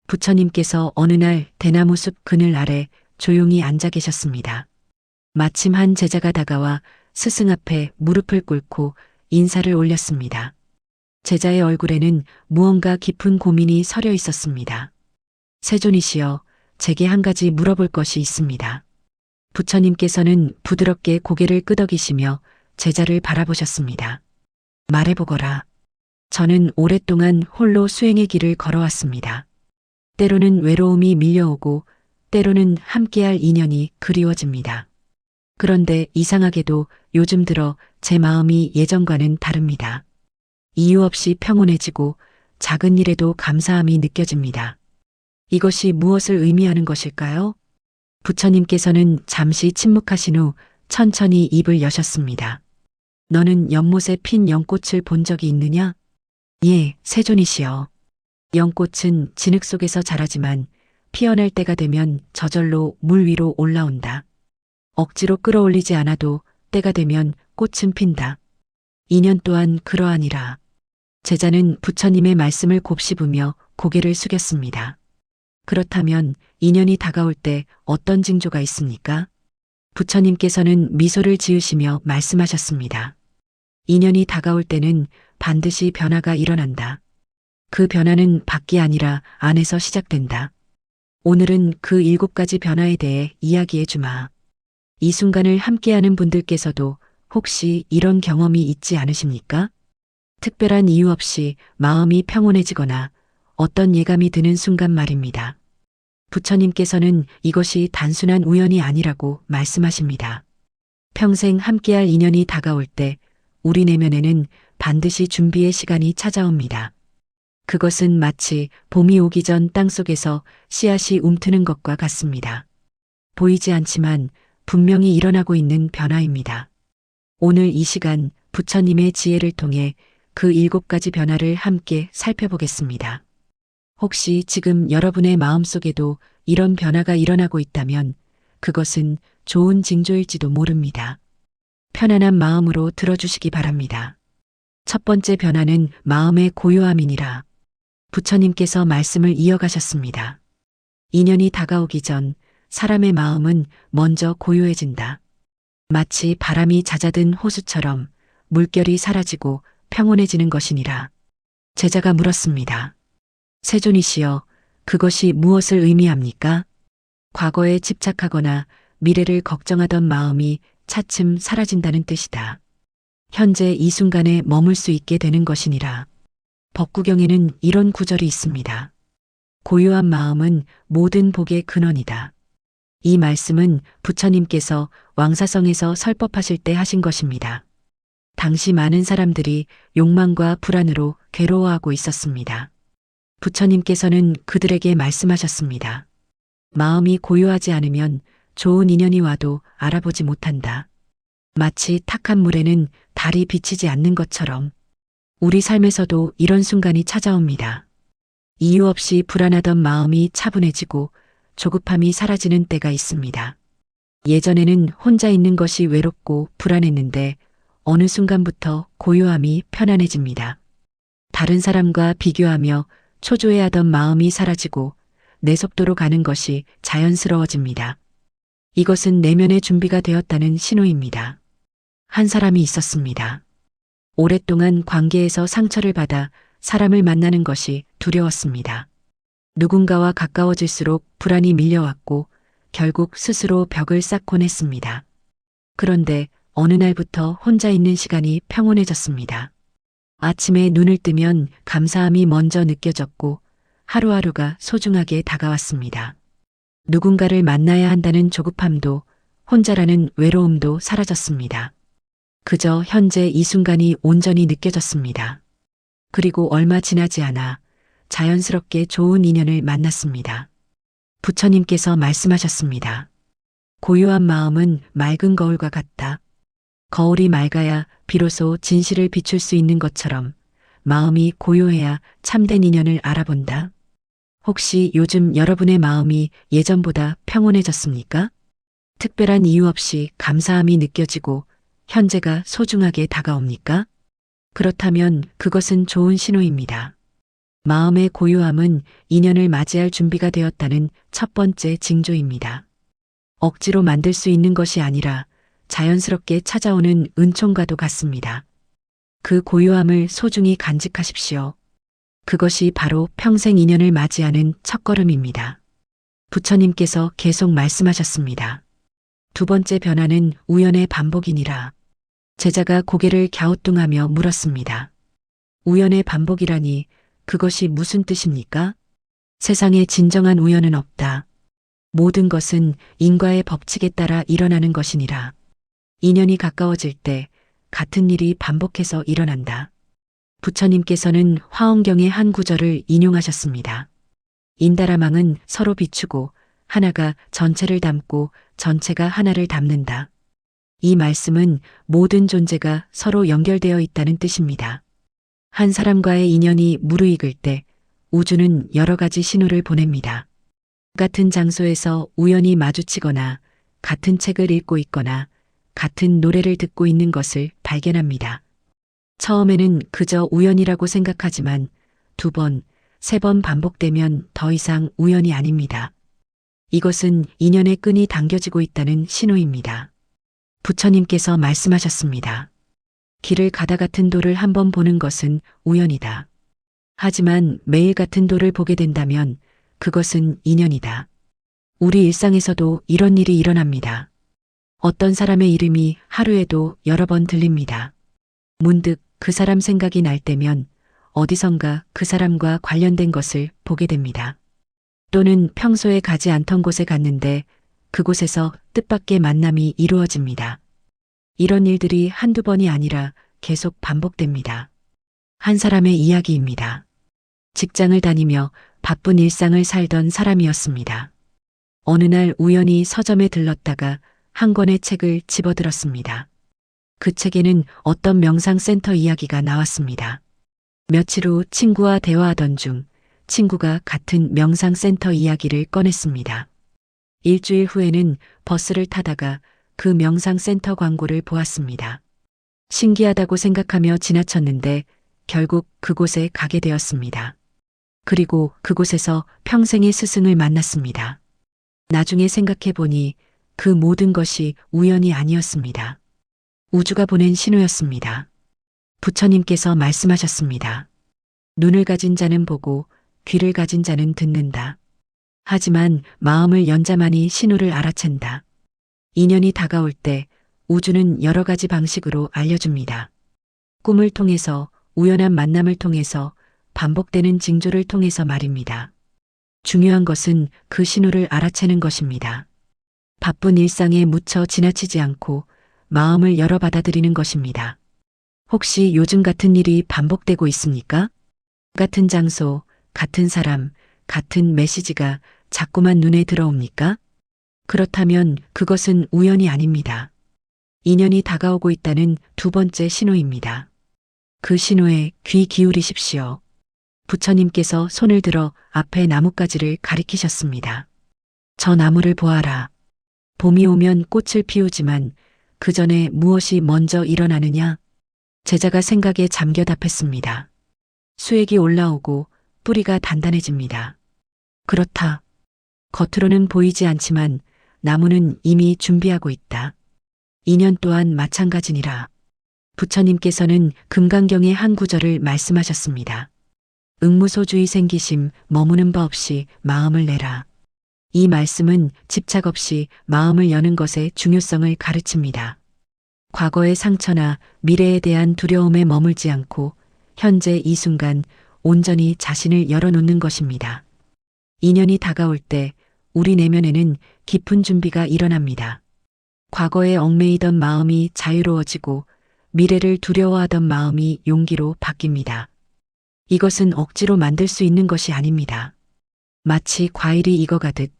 부처님께서 어느 날 대나무숲 그늘 아래 조용히 앉아 계셨습니다. 마침 한 제자가 다가와 스승 앞에 무릎을 꿇고 인사를 올렸습니다. 제자의 얼굴에는 무언가 깊은 고민이 서려 있었습니다. 세존이시여, 제게 한 가지 물어볼 것이 있습니다. 부처님께서는 부드럽게 고개를 끄덕이시며 제자를 바라보셨습니다. 말해보거라. 저는 오랫동안 홀로 수행의 길을 걸어왔습니다. 때로는 외로움이 밀려오고 때로는 함께할 인연이 그리워집니다. 그런데 이상하게도 요즘 들어 제 마음이 예전과는 다릅니다. 이유 없이 평온해지고 작은 일에도 감사함이 느껴집니다. 이것이 무엇을 의미하는 것일까요? 부처님께서는 잠시 침묵하신 후 천천히 입을 여셨습니다. 너는 연못에 핀 연꽃을 본 적이 있느냐? 예, 세존이시여. 연꽃은 진흙 속에서 자라지만 피어날 때가 되면 저절로 물 위로 올라온다. 억지로 끌어올리지 않아도 때가 되면 꽃은 핀다. 인연 또한 그러하니라. 제자는 부처님의 말씀을 곱씹으며 고개를 숙였습니다. 그렇다면 인연이 다가올 때 어떤 징조가 있습니까? 부처님께서는 미소를 지으시며 말씀하셨습니다. 인연이 다가올 때는 반드시 변화가 일어난다. 그 변화는 밖이 아니라 안에서 시작된다. 오늘은 그 7가지 변화에 대해 이야기해 주마. 이 순간을 함께하는 분들께서도 혹시 이런 경험이 있지 않으십니까? 특별한 이유 없이 마음이 평온해지거나 어떤 예감이 드는 순간 말입니다. 부처님께서는 이것이 단순한 우연이 아니라고 말씀하십니다. 평생 함께할 인연이 다가올 때 우리 내면에는 반드시 준비의 시간이 찾아옵니다. 그것은 마치 봄이 오기 전 땅속에서 씨앗이 움트는 것과 같습니다. 보이지 않지만 분명히 일어나고 있는 변화입니다. 오늘 이 시간 부처님의 지혜를 통해 그 7가지 변화를 함께 살펴보겠습니다. 혹시 지금 여러분의 마음속에도 이런 변화가 일어나고 있다면 그것은 좋은 징조일지도 모릅니다. 편안한 마음으로 들어주시기 바랍니다. 첫 번째 변화는 마음의 고요함이니라. 부처님께서 말씀을 이어가셨습니다. 인연이 다가오기 전 사람의 마음은 먼저 고요해진다. 마치 바람이 잦아든 호수처럼 물결이 사라지고 평온해지는 것이니라. 제자가 물었습니다. 세존이시여, 그것이 무엇을 의미합니까? 과거에 집착하거나 미래를 걱정하던 마음이 차츰 사라진다는 뜻이다. 현재 이 순간에 머물 수 있게 되는 것이니라. 법구경에는 이런 구절이 있습니다. 고요한 마음은 모든 복의 근원이다. 이 말씀은 부처님께서 왕사성에서 설법하실 때 하신 것입니다. 당시 많은 사람들이 욕망과 불안으로 괴로워하고 있었습니다. 부처님께서는 그들에게 말씀하셨습니다. 마음이 고요하지 않으면 좋은 인연이 와도 알아보지 못한다. 마치 탁한 물에는 달이 비치지 않는 것처럼 우리 삶에서도 이런 순간이 찾아옵니다. 이유 없이 불안하던 마음이 차분해지고 조급함이 사라지는 때가 있습니다. 예전에는 혼자 있는 것이 외롭고 불안했는데 어느 순간부터 고요함이 편안해집니다. 다른 사람과 비교하며 초조해하던 마음이 사라지고 내 속도로 가는 것이 자연스러워집니다. 이것은 내면의 준비가 되었다는 신호입니다. 한 사람이 있었습니다. 오랫동안 관계에서 상처를 받아 사람을 만나는 것이 두려웠습니다. 누군가와 가까워질수록 불안이 밀려왔고 결국 스스로 벽을 쌓곤 했습니다. 그런데 어느 날부터 혼자 있는 시간이 평온해졌습니다. 아침에 눈을 뜨면 감사함이 먼저 느껴졌고 하루하루가 소중하게 다가왔습니다. 누군가를 만나야 한다는 조급함도 혼자라는 외로움도 사라졌습니다. 그저 현재 이 순간이 온전히 느껴졌습니다. 그리고 얼마 지나지 않아 자연스럽게 좋은 인연을 만났습니다. 부처님께서 말씀하셨습니다. 고요한 마음은 맑은 거울과 같다. 거울이 맑아야 비로소 진실을 비출 수 있는 것처럼 마음이 고요해야 참된 인연을 알아본다. 혹시 요즘 여러분의 마음이 예전보다 평온해졌습니까? 특별한 이유 없이 감사함이 느껴지고 현재가 소중하게 다가옵니까? 그렇다면 그것은 좋은 신호입니다. 마음의 고요함은 인연을 맞이할 준비가 되었다는 첫 번째 징조입니다. 억지로 만들 수 있는 것이 아니라 자연스럽게 찾아오는 은총과도 같습니다. 그 고요함을 소중히 간직하십시오. 그것이 바로 평생 인연을 맞이하는 첫걸음입니다. 부처님께서 계속 말씀하셨습니다. 두 번째 변화는 우연의 반복이니라. 제자가 고개를 갸우뚱하며 물었습니다. 우연의 반복이라니 그것이 무슨 뜻입니까? 세상에 진정한 우연은 없다. 모든 것은 인과의 법칙에 따라 일어나는 것이니라. 인연이 가까워질 때 같은 일이 반복해서 일어난다. 부처님께서는 화엄경의 한 구절을 인용하셨습니다. 인다라망은 서로 비추고 하나가 전체를 담고 전체가 하나를 담는다. 이 말씀은 모든 존재가 서로 연결되어 있다는 뜻입니다. 한 사람과의 인연이 무르익을 때 우주는 여러 가지 신호를 보냅니다. 같은 장소에서 우연히 마주치거나 같은 책을 읽고 있거나 같은 노래를 듣고 있는 것을 발견합니다. 처음에는 그저 우연이라고 생각하지만 두 번, 세 번 반복되면 더 이상 우연이 아닙니다. 이것은 인연의 끈이 당겨지고 있다는 신호입니다. 부처님께서 말씀하셨습니다. 길을 가다 같은 돌을 한 번 보는 것은 우연이다. 하지만 매일 같은 돌을 보게 된다면 그것은 인연이다. 우리 일상에서도 이런 일이 일어납니다. 어떤 사람의 이름이 하루에도 여러 번 들립니다. 문득 그 사람 생각이 날 때면 어디선가 그 사람과 관련된 것을 보게 됩니다. 또는 평소에 가지 않던 곳에 갔는데 그곳에서 뜻밖의 만남이 이루어집니다. 이런 일들이 한두 번이 아니라 계속 반복됩니다. 한 사람의 이야기입니다. 직장을 다니며 바쁜 일상을 살던 사람이었습니다. 어느 날 우연히 서점에 들렀다가 한 권의 책을 집어들었습니다. 그 책에는 어떤 명상센터 이야기가 나왔습니다. 며칠 후 친구와 대화하던 중 친구가 같은 명상센터 이야기를 꺼냈습니다. 일주일 후에는 버스를 타다가 그 명상센터 광고를 보았습니다. 신기하다고 생각하며 지나쳤는데 결국 그곳에 가게 되었습니다. 그리고 그곳에서 평생의 스승을 만났습니다. 나중에 생각해 보니 그 모든 것이 우연이 아니었습니다. 우주가 보낸 신호였습니다. 부처님께서 말씀하셨습니다. 눈을 가진 자는 보고 귀를 가진 자는 듣는다. 하지만 마음을 연 자만이 신호를 알아챈다. 인연이 다가올 때 우주는 여러 가지 방식으로 알려줍니다. 꿈을 통해서, 우연한 만남을 통해서, 반복되는 징조를 통해서 말입니다. 중요한 것은 그 신호를 알아채는 것입니다. 바쁜 일상에 묻혀 지나치지 않고 마음을 열어 받아들이는 것입니다. 혹시 요즘 같은 일이 반복되고 있습니까? 같은 장소, 같은 사람, 같은 메시지가 자꾸만 눈에 들어옵니까? 그렇다면 그것은 우연이 아닙니다. 인연이 다가오고 있다는 두 번째 신호입니다. 그 신호에 귀 기울이십시오. 부처님께서 손을 들어 앞에 나뭇가지를 가리키셨습니다. 저 나무를 보아라. 봄이 오면 꽃을 피우지만 그 전에 무엇이 먼저 일어나느냐? 제자가 생각에 잠겨 답했습니다. 수액이 올라오고 뿌리가 단단해집니다. 그렇다. 겉으로는 보이지 않지만 나무는 이미 준비하고 있다. 인연 또한 마찬가지니라. 부처님께서는 금강경의 한 구절을 말씀하셨습니다. 응무소주의 생기심 머무는 바 없이 마음을 내라. 이 말씀은 집착 없이 마음을 여는 것의 중요성을 가르칩니다. 과거의 상처나 미래에 대한 두려움에 머물지 않고 현재 이 순간 온전히 자신을 열어놓는 것입니다. 인연이 다가올 때 우리 내면에는 깊은 준비가 일어납니다. 과거에 얽매이던 마음이 자유로워지고 미래를 두려워하던 마음이 용기로 바뀝니다. 이것은 억지로 만들 수 있는 것이 아닙니다. 마치 과일이 익어가듯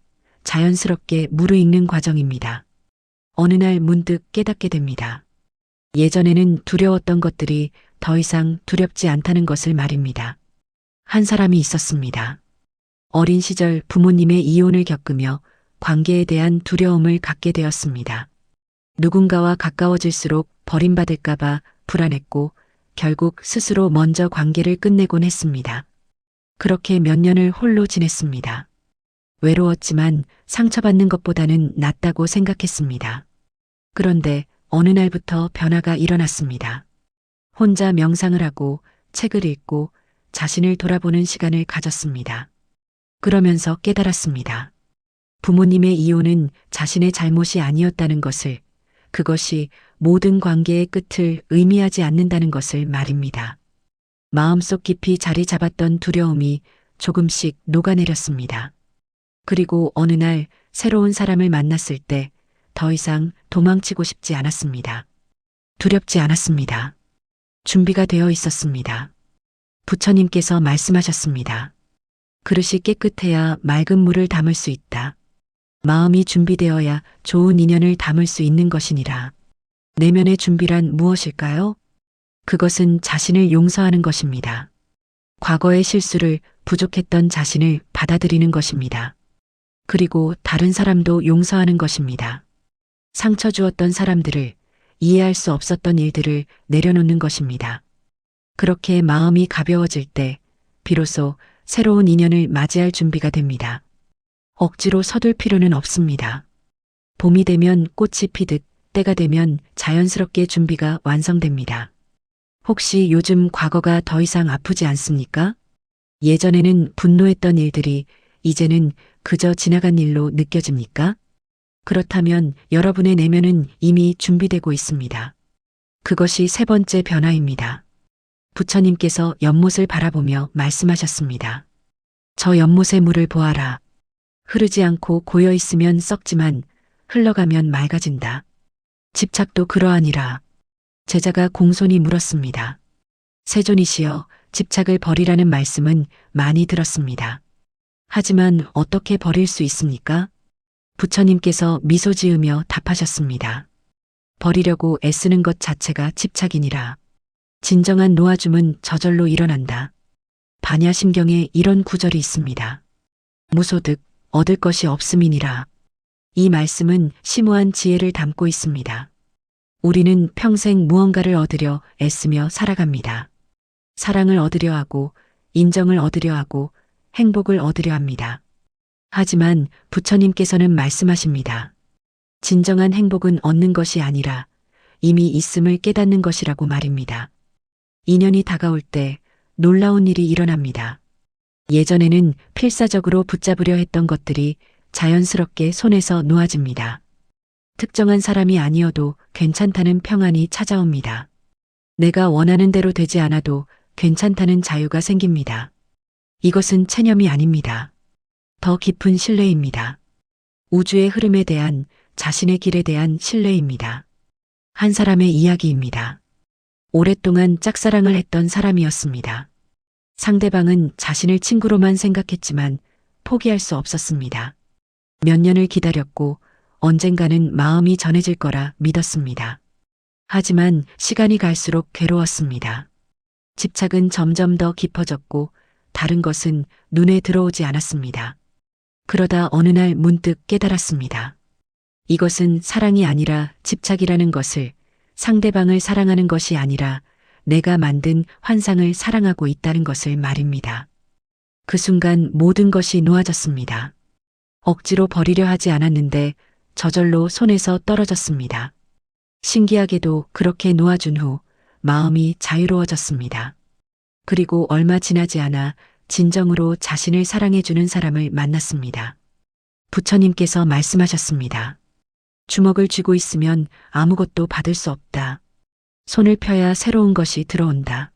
자연스럽게 무르익는 과정입니다. 어느 날 문득 깨닫게 됩니다. 예전에는 두려웠던 것들이 더 이상 두렵지 않다는 것을 말입니다. 한 사람이 있었습니다. 어린 시절 부모님의 이혼을 겪으며 관계에 대한 두려움을 갖게 되었습니다. 누군가와 가까워질수록 버림받을까봐 불안했고 결국 스스로 먼저 관계를 끝내곤 했습니다. 그렇게 몇 년을 홀로 지냈습니다. 외로웠지만 상처받는 것보다는 낫다고 생각했습니다. 그런데 어느 날부터 변화가 일어났습니다. 혼자 명상을 하고 책을 읽고 자신을 돌아보는 시간을 가졌습니다. 그러면서 깨달았습니다. 부모님의 이혼은 자신의 잘못이 아니었다는 것을, 그것이 모든 관계의 끝을 의미하지 않는다는 것을 말입니다. 마음속 깊이 자리 잡았던 두려움이 조금씩 녹아내렸습니다. 그리고 어느 날 새로운 사람을 만났을 때 더 이상 도망치고 싶지 않았습니다. 두렵지 않았습니다. 준비가 되어 있었습니다. 부처님께서 말씀하셨습니다. 그릇이 깨끗해야 맑은 물을 담을 수 있다. 마음이 준비되어야 좋은 인연을 담을 수 있는 것이니라. 내면의 준비란 무엇일까요? 그것은 자신을 용서하는 것입니다. 과거의 실수를, 부족했던 자신을 받아들이는 것입니다. 그리고 다른 사람도 용서하는 것입니다. 상처 주었던 사람들을, 이해할 수 없었던 일들을 내려놓는 것입니다. 그렇게 마음이 가벼워질 때 비로소 새로운 인연을 맞이할 준비가 됩니다. 억지로 서둘 필요는 없습니다. 봄이 되면 꽃이 피듯 때가 되면 자연스럽게 준비가 완성됩니다. 혹시 요즘 과거가 더 이상 아프지 않습니까? 예전에는 분노했던 일들이 이제는 그저 지나간 일로 느껴집니까? 그렇다면 여러분의 내면은 이미 준비되고 있습니다. 그것이 세 번째 변화입니다. 부처님께서 연못을 바라보며 말씀하셨습니다. 저 연못의 물을 보아라. 흐르지 않고 고여 있으면 썩지만 흘러가면 맑아진다. 집착도 그러하니라. 제자가 공손히 물었습니다. 세존이시여, 집착을 버리라는 말씀은 많이 들었습니다. 하지만 어떻게 버릴 수 있습니까? 부처님께서 미소 지으며 답하셨습니다. 버리려고 애쓰는 것 자체가 집착이니라. 진정한 놓아줌은 저절로 일어난다. 반야심경에 이런 구절이 있습니다. 무소득, 얻을 것이 없음이니라. 이 말씀은 심오한 지혜를 담고 있습니다. 우리는 평생 무언가를 얻으려 애쓰며 살아갑니다. 사랑을 얻으려 하고, 인정을 얻으려 하고, 행복을 얻으려 합니다. 하지만 부처님께서는 말씀하십니다. 진정한 행복은 얻는 것이 아니라 이미 있음을 깨닫는 것이라고 말입니다. 인연이 다가올 때 놀라운 일이 일어납니다. 예전에는 필사적으로 붙잡으려 했던 것들이 자연스럽게 손에서 놓아집니다. 특정한 사람이 아니어도 괜찮다는 평안이 찾아옵니다. 내가 원하는 대로 되지 않아도 괜찮다는 자유가 생깁니다. 이것은 체념이 아닙니다. 더 깊은 신뢰입니다. 우주의 흐름에 대한, 자신의 길에 대한 신뢰입니다. 한 사람의 이야기입니다. 오랫동안 짝사랑을 했던 사람이었습니다. 상대방은 자신을 친구로만 생각했지만 포기할 수 없었습니다. 몇 년을 기다렸고 언젠가는 마음이 전해질 거라 믿었습니다. 하지만 시간이 갈수록 괴로웠습니다. 집착은 점점 더 깊어졌고 다른 것은 눈에 들어오지 않았습니다. 그러다 어느 날 문득 깨달았습니다. 이것은 사랑이 아니라 집착이라는 것을, 상대방을 사랑하는 것이 아니라 내가 만든 환상을 사랑하고 있다는 것을 말입니다. 그 순간 모든 것이 놓아졌습니다. 억지로 버리려 하지 않았는데 저절로 손에서 떨어졌습니다. 신기하게도 그렇게 놓아준 후 마음이 자유로워졌습니다. 그리고 얼마 지나지 않아 진정으로 자신을 사랑해주는 사람을 만났습니다. 부처님께서 말씀하셨습니다. 주먹을 쥐고 있으면 아무것도 받을 수 없다. 손을 펴야 새로운 것이 들어온다.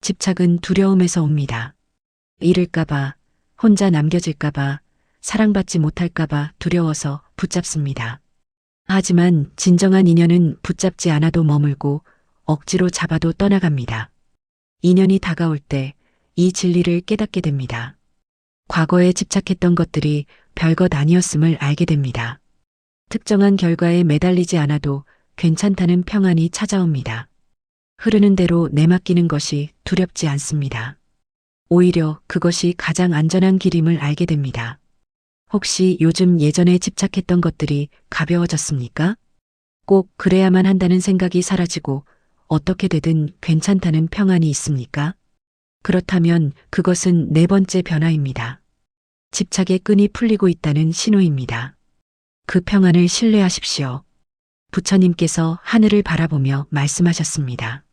집착은 두려움에서 옵니다. 잃을까봐, 혼자 남겨질까봐, 사랑받지 못할까봐 두려워서 붙잡습니다. 하지만 진정한 인연은 붙잡지 않아도 머물고 억지로 잡아도 떠나갑니다. 인연이 다가올 때 이 진리를 깨닫게 됩니다. 과거에 집착했던 것들이 별것 아니었음을 알게 됩니다. 특정한 결과에 매달리지 않아도 괜찮다는 평안이 찾아옵니다. 흐르는 대로 내맡기는 것이 두렵지 않습니다. 오히려 그것이 가장 안전한 길임을 알게 됩니다. 혹시 요즘 예전에 집착했던 것들이 가벼워졌습니까? 꼭 그래야만 한다는 생각이 사라지고 어떻게 되든 괜찮다는 평안이 있습니까? 그렇다면 그것은 네 번째 변화입니다. 집착의 끈이 풀리고 있다는 신호입니다. 그 평안을 신뢰하십시오. 부처님께서 하늘을 바라보며 말씀하셨습니다.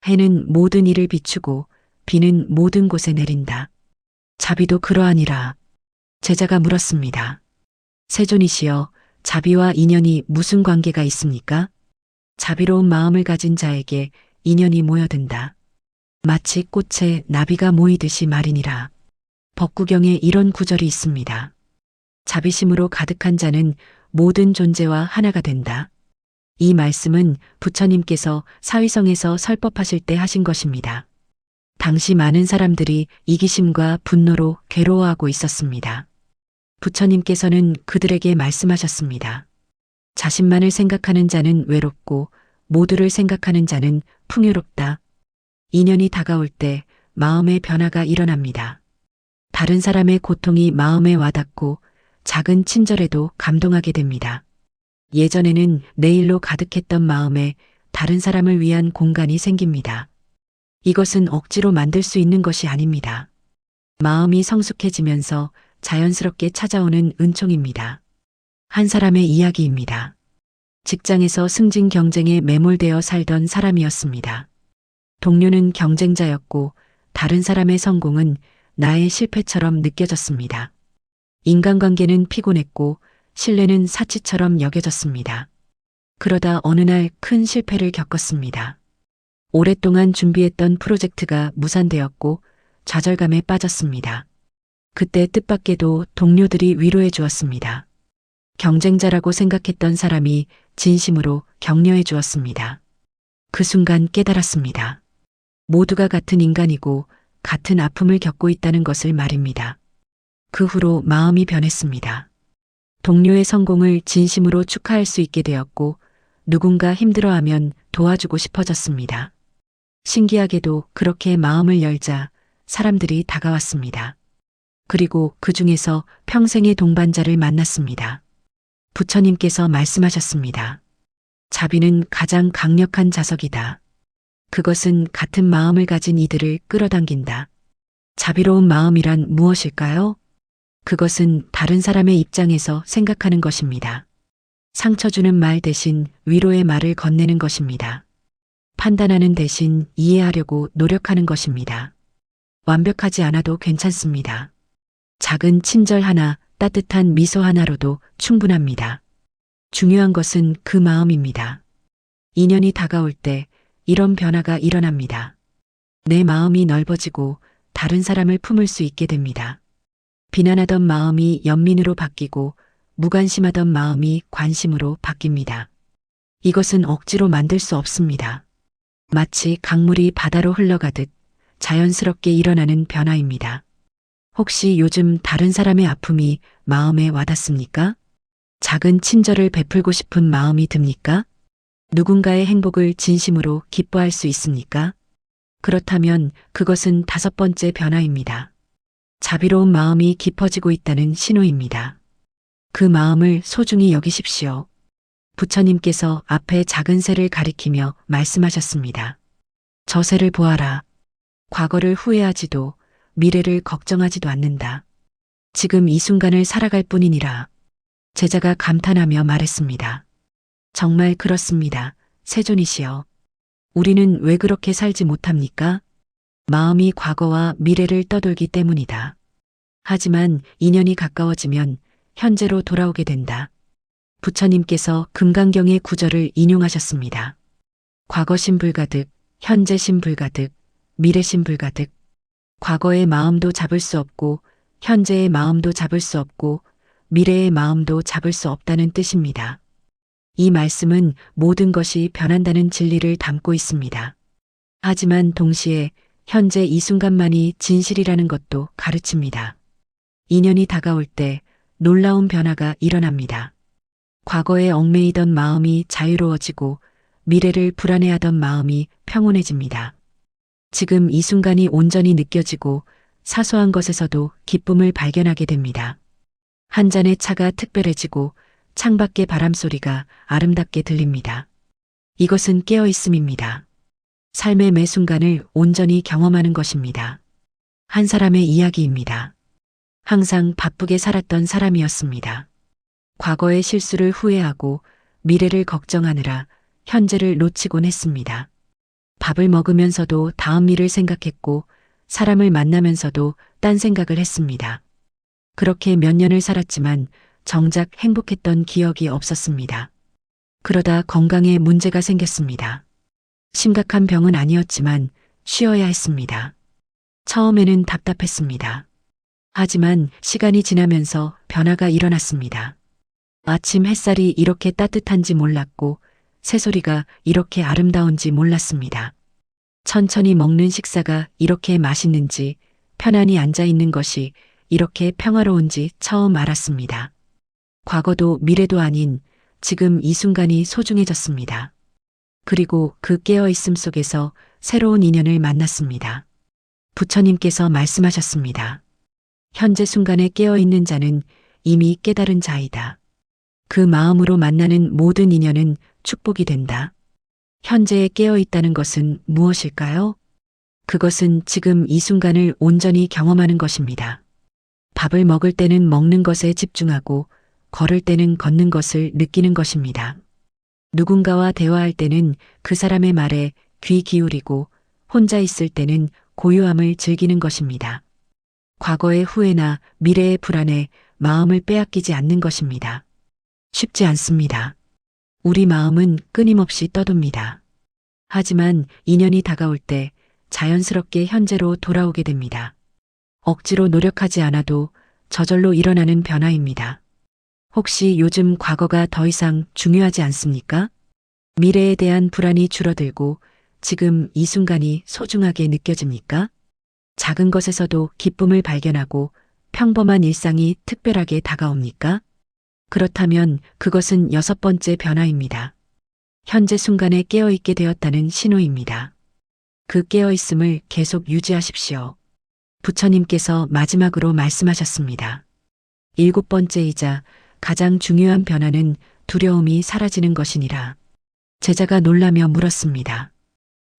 해는 모든 일을 비추고 비는 모든 곳에 내린다. 자비도 그러하니라. 제자가 물었습니다. 세존이시여, 자비와 인연이 무슨 관계가 있습니까? 자비로운 마음을 가진 자에게 인연이 모여든다. 마치 꽃에 나비가 모이듯이 말이니라. 법구경에 이런 구절이 있습니다. 자비심으로 가득한 자는 모든 존재와 하나가 된다. 이 말씀은 부처님께서 사위성에서 설법하실 때 하신 것입니다. 당시 많은 사람들이 이기심과 분노로 괴로워하고 있었습니다. 부처님께서는 그들에게 말씀하셨습니다. 자신만을 생각하는 자는 외롭고 모두를 생각하는 자는 풍요롭다. 인연이 다가올 때 마음의 변화가 일어납니다. 다른 사람의 고통이 마음에 와닿고 작은 친절에도 감동하게 됩니다. 예전에는 내 일로 가득했던 마음에 다른 사람을 위한 공간이 생깁니다. 이것은 억지로 만들 수 있는 것이 아닙니다. 마음이 성숙해지면서 자연스럽게 찾아오는 은총입니다. 한 사람의 이야기입니다. 직장에서 승진 경쟁에 매몰되어 살던 사람이었습니다. 동료는 경쟁자였고 다른 사람의 성공은 나의 실패처럼 느껴졌습니다. 인간관계는 피곤했고 신뢰는 사치처럼 여겨졌습니다. 그러다 어느 날 큰 실패를 겪었습니다. 오랫동안 준비했던 프로젝트가 무산되었고 좌절감에 빠졌습니다. 그때 뜻밖에도 동료들이 위로해 주었습니다. 경쟁자라고 생각했던 사람이 진심으로 격려해 주었습니다. 그 순간 깨달았습니다. 모두가 같은 인간이고 같은 아픔을 겪고 있다는 것을 말입니다. 그 후로 마음이 변했습니다. 동료의 성공을 진심으로 축하할 수 있게 되었고 누군가 힘들어하면 도와주고 싶어졌습니다. 신기하게도 그렇게 마음을 열자 사람들이 다가왔습니다. 그리고 그 중에서 평생의 동반자를 만났습니다. 부처님께서 말씀하셨습니다. 자비는 가장 강력한 자석이다. 그것은 같은 마음을 가진 이들을 끌어당긴다. 자비로운 마음이란 무엇일까요? 그것은 다른 사람의 입장에서 생각하는 것입니다. 상처 주는 말 대신 위로의 말을 건네는 것입니다. 판단하는 대신 이해하려고 노력하는 것입니다. 완벽하지 않아도 괜찮습니다. 작은 친절 하나, 따뜻한 미소 하나로도 충분합니다. 중요한 것은 그 마음입니다. 인연이 다가올 때 이런 변화가 일어납니다. 내 마음이 넓어지고 다른 사람을 품을 수 있게 됩니다. 비난하던 마음이 연민으로 바뀌고 무관심하던 마음이 관심으로 바뀝니다. 이것은 억지로 만들 수 없습니다. 마치 강물이 바다로 흘러가듯 자연스럽게 일어나는 변화입니다. 혹시 요즘 다른 사람의 아픔이 마음에 와닿습니까? 작은 친절을 베풀고 싶은 마음이 듭니까? 누군가의 행복을 진심으로 기뻐할 수 있습니까? 그렇다면 그것은 다섯 번째 변화입니다. 자비로운 마음이 깊어지고 있다는 신호입니다. 그 마음을 소중히 여기십시오. 부처님께서 앞에 작은 새를 가리키며 말씀하셨습니다. 저 새를 보아라. 과거를 후회하지도 미래를 걱정하지도 않는다. 지금 이 순간을 살아갈 뿐이니라. 제자가 감탄하며 말했습니다. 정말 그렇습니다. 세존이시여. 우리는 왜 그렇게 살지 못합니까? 마음이 과거와 미래를 떠돌기 때문이다. 하지만 인연이 가까워지면 현재로 돌아오게 된다. 부처님께서 금강경의 구절을 인용하셨습니다. 과거심 불가득, 현재심 불가득, 미래심 불가득. 과거의 마음도 잡을 수 없고 현재의 마음도 잡을 수 없고 미래의 마음도 잡을 수 없다는 뜻입니다. 이 말씀은 모든 것이 변한다는 진리를 담고 있습니다. 하지만 동시에 현재 이 순간만이 진실이라는 것도 가르칩니다. 인연이 다가올 때 놀라운 변화가 일어납니다. 과거에 얽매이던 마음이 자유로워지고 미래를 불안해하던 마음이 평온해집니다. 지금 이 순간이 온전히 느껴지고 사소한 것에서도 기쁨을 발견하게 됩니다. 한 잔의 차가 특별해지고 창밖의 바람소리가 아름답게 들립니다. 이것은 깨어있음입니다. 삶의 매 순간을 온전히 경험하는 것입니다. 한 사람의 이야기입니다. 항상 바쁘게 살았던 사람이었습니다. 과거의 실수를 후회하고 미래를 걱정하느라 현재를 놓치곤 했습니다. 밥을 먹으면서도 다음 일을 생각했고 사람을 만나면서도 딴 생각을 했습니다. 그렇게 몇 년을 살았지만 정작 행복했던 기억이 없었습니다. 그러다 건강에 문제가 생겼습니다. 심각한 병은 아니었지만 쉬어야 했습니다. 처음에는 답답했습니다. 하지만 시간이 지나면서 변화가 일어났습니다. 아침 햇살이 이렇게 따뜻한지 몰랐고 새소리가 이렇게 아름다운지 몰랐습니다. 천천히 먹는 식사가 이렇게 맛있는지, 편안히 앉아 있는 것이 이렇게 평화로운지 처음 알았습니다. 과거도 미래도 아닌 지금 이 순간이 소중해졌습니다. 그리고 그 깨어있음 속에서 새로운 인연을 만났습니다. 부처님께서 말씀하셨습니다. 현재 순간에 깨어있는 자는 이미 깨달은 자이다. 그 마음으로 만나는 모든 인연은 축복이 된다. 현재에 깨어있다는 것은 무엇일까요? 그것은 지금 이 순간을 온전히 경험하는 것입니다. 밥을 먹을 때는 먹는 것에 집중하고 걸을 때는 걷는 것을 느끼는 것입니다. 누군가와 대화할 때는 그 사람의 말에 귀 기울이고 혼자 있을 때는 고요함을 즐기는 것입니다. 과거의 후회나 미래의 불안에 마음을 빼앗기지 않는 것입니다. 쉽지 않습니다. 우리 마음은 끊임없이 떠돕니다. 하지만 인연이 다가올 때 자연스럽게 현재로 돌아오게 됩니다. 억지로 노력하지 않아도 저절로 일어나는 변화입니다. 혹시 요즘 과거가 더 이상 중요하지 않습니까? 미래에 대한 불안이 줄어들고 지금 이 순간이 소중하게 느껴집니까? 작은 것에서도 기쁨을 발견하고 평범한 일상이 특별하게 다가옵니까? 그렇다면 그것은 6번째 변화입니다. 현재 순간에 깨어있게 되었다는 신호입니다. 그 깨어있음을 계속 유지하십시오. 부처님께서 마지막으로 말씀하셨습니다. 7번째이자 가장 중요한 변화는 두려움이 사라지는 것이니라. 제자가 놀라며 물었습니다.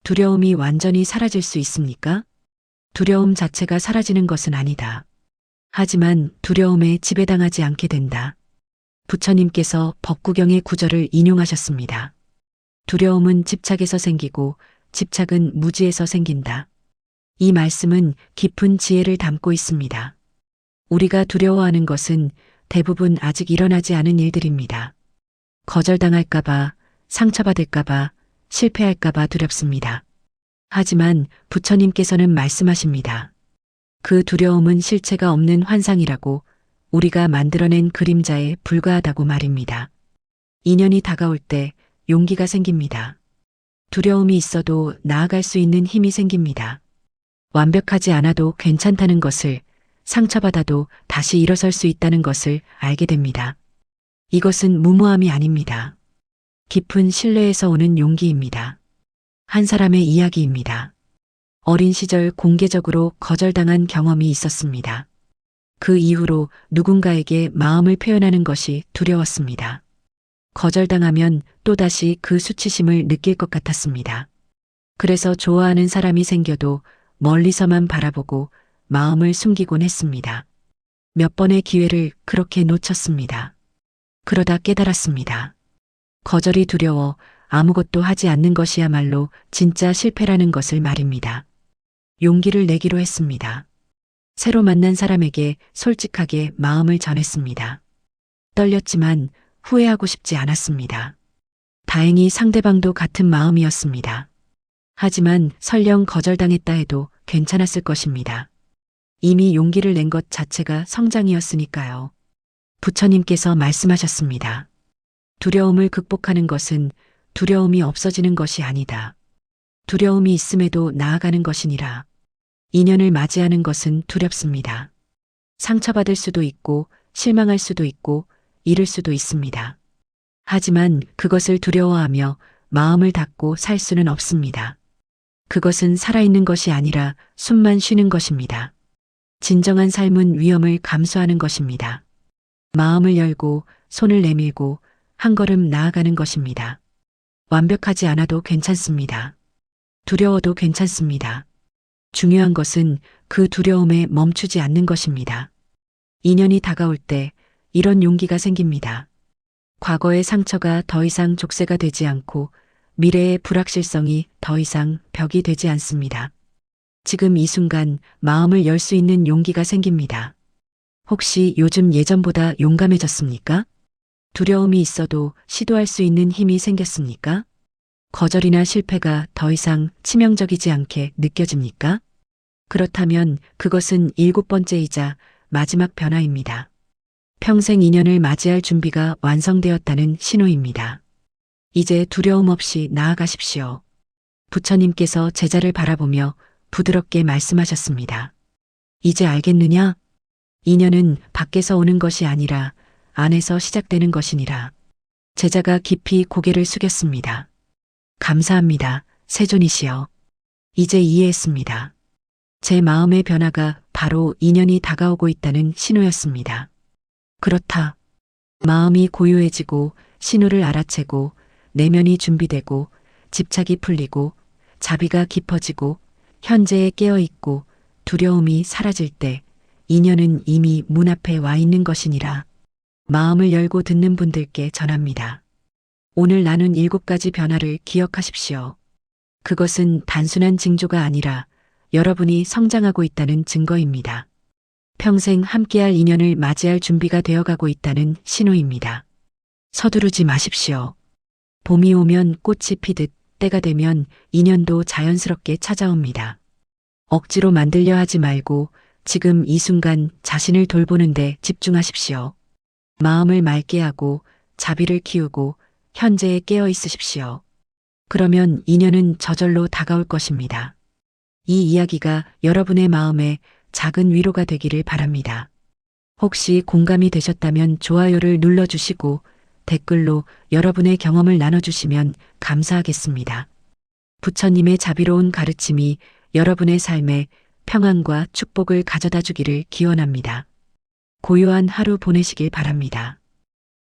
두려움이 완전히 사라질 수 있습니까? 두려움 자체가 사라지는 것은 아니다. 하지만 두려움에 지배당하지 않게 된다. 부처님께서 법구경의 구절을 인용하셨습니다. 두려움은 집착에서 생기고 집착은 무지에서 생긴다. 이 말씀은 깊은 지혜를 담고 있습니다. 우리가 두려워하는 것은 대부분 아직 일어나지 않은 일들입니다. 거절당할까봐, 상처받을까봐, 실패할까봐 두렵습니다. 하지만 부처님께서는 말씀하십니다. 그 두려움은 실체가 없는 환상이라고 우리가 만들어낸 그림자에 불과하다고 말입니다. 인연이 다가올 때 용기가 생깁니다. 두려움이 있어도 나아갈 수 있는 힘이 생깁니다. 완벽하지 않아도 괜찮다는 것을, 상처받아도 다시 일어설 수 있다는 것을 알게 됩니다. 이것은 무모함이 아닙니다. 깊은 신뢰에서 오는 용기입니다. 한 사람의 이야기입니다. 어린 시절 공개적으로 거절당한 경험이 있었습니다. 그 이후로 누군가에게 마음을 표현하는 것이 두려웠습니다. 거절당하면 또다시 그 수치심을 느낄 것 같았습니다. 그래서 좋아하는 사람이 생겨도 멀리서만 바라보고 마음을 숨기곤 했습니다. 몇 번의 기회를 그렇게 놓쳤습니다. 그러다 깨달았습니다. 거절이 두려워 아무것도 하지 않는 것이야말로 진짜 실패라는 것을 말입니다. 용기를 내기로 했습니다. 새로 만난 사람에게 솔직하게 마음을 전했습니다. 떨렸지만 후회하고 싶지 않았습니다. 다행히 상대방도 같은 마음이었습니다. 하지만 설령 거절당했다 해도 괜찮았을 것입니다. 이미 용기를 낸 것 자체가 성장이었으니까요. 부처님께서 말씀하셨습니다. 두려움을 극복하는 것은 두려움이 없어지는 것이 아니다. 두려움이 있음에도 나아가는 것이니라. 인연을 맞이하는 것은 두렵습니다. 상처받을 수도 있고 실망할 수도 있고 잃을 수도 있습니다. 하지만 그것을 두려워하며 마음을 닫고 살 수는 없습니다. 그것은 살아있는 것이 아니라 숨만 쉬는 것입니다. 진정한 삶은 위험을 감수하는 것입니다. 마음을 열고 손을 내밀고 한 걸음 나아가는 것입니다. 완벽하지 않아도 괜찮습니다. 두려워도 괜찮습니다. 중요한 것은 그 두려움에 멈추지 않는 것입니다. 인연이 다가올 때 이런 용기가 생깁니다. 과거의 상처가 더 이상 족쇄가 되지 않고 미래의 불확실성이 더 이상 벽이 되지 않습니다. 지금 이 순간 마음을 열 수 있는 용기가 생깁니다. 혹시 요즘 예전보다 용감해졌습니까? 두려움이 있어도 시도할 수 있는 힘이 생겼습니까? 거절이나 실패가 더 이상 치명적이지 않게 느껴집니까? 그렇다면 그것은 7번째이자 마지막 변화입니다. 평생 인연을 맞이할 준비가 완성되었다는 신호입니다. 이제 두려움 없이 나아가십시오. 부처님께서 제자를 바라보며 부드럽게 말씀하셨습니다. 이제 알겠느냐? 인연은 밖에서 오는 것이 아니라 안에서 시작되는 것이니라. 제자가 깊이 고개를 숙였습니다. 감사합니다, 세존이시여. 이제 이해했습니다. 제 마음의 변화가 바로 인연이 다가오고 있다는 신호였습니다. 그렇다. 마음이 고요해지고 신호를 알아채고 내면이 준비되고 집착이 풀리고 자비가 깊어지고 현재에 깨어있고 두려움이 사라질 때 인연은 이미 문 앞에 와 있는 것이니라. 마음을 열고 듣는 분들께 전합니다. 오늘 나눈 7가지 변화를 기억하십시오. 그것은 단순한 징조가 아니라 여러분이 성장하고 있다는 증거입니다. 평생 함께할 인연을 맞이할 준비가 되어가고 있다는 신호입니다. 서두르지 마십시오. 봄이 오면 꽃이 피듯 때가 되면 인연도 자연스럽게 찾아옵니다. 억지로 만들려 하지 말고 지금 이 순간 자신을 돌보는 데 집중하십시오. 마음을 맑게 하고 자비를 키우고 현재에 깨어 있으십시오. 그러면 인연은 저절로 다가올 것입니다. 이 이야기가 여러분의 마음에 작은 위로가 되기를 바랍니다. 혹시 공감이 되셨다면 좋아요를 눌러주시고 댓글로 여러분의 경험을 나눠주시면 감사하겠습니다. 부처님의 자비로운 가르침이 여러분의 삶에 평안과 축복을 가져다 주기를 기원합니다. 고요한 하루 보내시길 바랍니다.